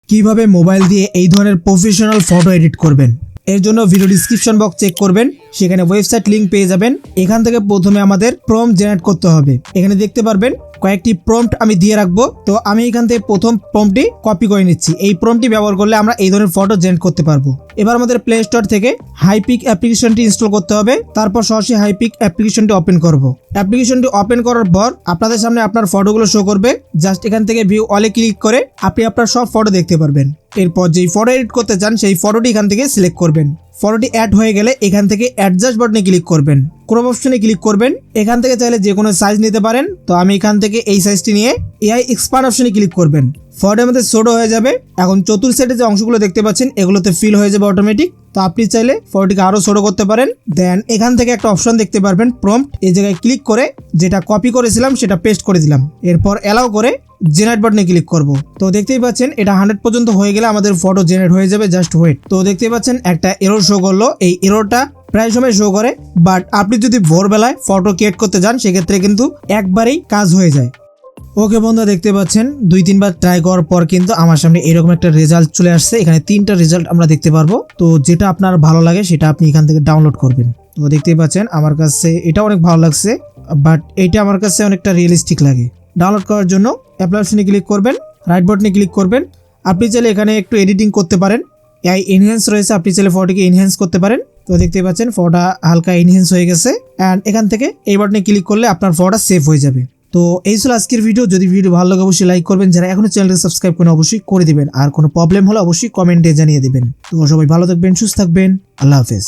কিভাবে মোবাইল দিয়ে এই ধরনের প্রফেশনাল ফটো এডিট করবেন। এর জন্য ভিডিও ডিসক্রিপশন বক্স চেক করবেন, সেখানে ওয়েবসাইট লিংক পেয়ে যাবেন। এখান থেকে প্রথমে আমাদের প্রম্পট জেনারেট করতে হবে। এখানে দেখতে পারবেন কয়েকটি প্রম্পট আমি দিয়ে রাখবো। তো আমি এখান থেকে প্রথম প্রম্পটটি কপি করে নিচ্ছি। এই প্রম্পটটি ব্যবহার করলে আমরা এই ধরনের ফটো জেনারেট করতে পারবো। এবার আমাদের প্লে স্টোর থেকে হাইপিক অ্যাপ্লিকেশনটি ইনস্টল করতে হবে। তারপর সরাসরি হাইপিক অ্যাপ্লিকেশনটি ওপেন করব। অ্যাপ্লিকেশনটি ওপেন করার পর আপনাদের সামনে আপনার ফটোগুলো শো করবে। জাস্ট এখান থেকে ভিউ অলে ক্লিক করে আপনি আপনার সব ফটো দেখতে পারবেন। এরপর যেই ফটো এডিট করতে চান সেই ফটোটি এখান থেকে সিলেক্ট করবেন। ফটোটি অ্যাড হয়ে গেলে এখান থেকে অ্যাডজাস্ট বাটনে ক্লিক করবেন, ক্রপ অপশনে ক্লিক করবেন। এখান থেকে চাইলে যে কোনো সাইজ নিতে পারেন। তো আমি এখান থেকে এই সাইজটি নিয়ে এআই এক্সপান্ড অপশনে ক্লিক করবেন। ফটোর মধ্যে ছোট হয়ে যাবে। এখন চতুর্থ সাইডে যে অংশগুলো দেখতে পাচ্ছেন এগুলোতে ফিল হয়ে যাবে অটোমেটিক। তো আপনি চাইলে ফটোটিকে আরো ছোট করতে পারেন। দেন এখান থেকে একটা অপশন দেখতে পারবেন প্রম্পট, এই জায়গায় ক্লিক করে যেটা কপি করেছিলাম সেটা পেস্ট করে দিলাম। এরপর অ্যালাউ করে জেনারেট বাটনে ক্লিক করব। তো দেখতেই পাচ্ছেন এটা 100 পর্যন্ত হয়ে গেলে আমাদের ফটো জেনারেট হয়ে যাবে। Just wait. তো দেখতেই পাচ্ছেন একটা এরর শো করলো। এই এররটা প্রায় সময় শো করে, বাট আপনি যদি ভোরবেলায় ফটো ক্রিয়েট করতে যান সেক্ষেত্রে কিন্তু একবারেই কাজ হয়ে যায়। ওকে বন্ধুরা, দেখতে পাচ্ছেন 2-3 বার ট্রাই করার পর কিন্তু আমার সামনে এরকম একটা রেজাল্ট চলে আসছে। এখানে 3টা রেজাল্ট আমরা দেখতে পারবো। তো যেটা আপনার ভালো লাগে সেটা আপনি এখান থেকে ডাউনলোড করবেন। তো দেখতেই পাচ্ছেন আমার কাছে এটা অনেক ভালো লাগছে, বাট এইটা আমার কাছে অনেকটা রিয়েলিস্টিক লাগে। ডাউনলোড করার জন্য অ্যাপ্লাই অপশনে ক্লিক করবেন, রাইট বাটনে ক্লিক করবেন। আপনি চাইলে এখানে একটু এডিটিং করতে পারেন। এআই এনহ্যান্স রয়েছে, আপনি চাইলে ফটোকে এনহ্যান্স করতে পারেন। তো দেখতে পাচ্ছেন ফটোটা হালকা এনহ্যান্স হয়ে গেছে। অ্যান্ড এখান থেকে এই বাটনে ক্লিক করলে আপনার ফটোটা সেভ হয়ে যাবে। তো এই ছিল আজকের ভিডিও। যদি ভিডিও ভালো লাগে অবশ্যই লাইক করবেন, যারা এখনো চ্যানেলটি সাবস্ক্রাইব করেন অবশ্যই করে দিবেন। আর কোনো প্রবলেম হলে অবশ্যই কমেন্টে জানিয়ে দিবেন। তো সবাই ভালো থাকবেন, সুস্থ থাকবেন। আল্লাহ হাফেজ।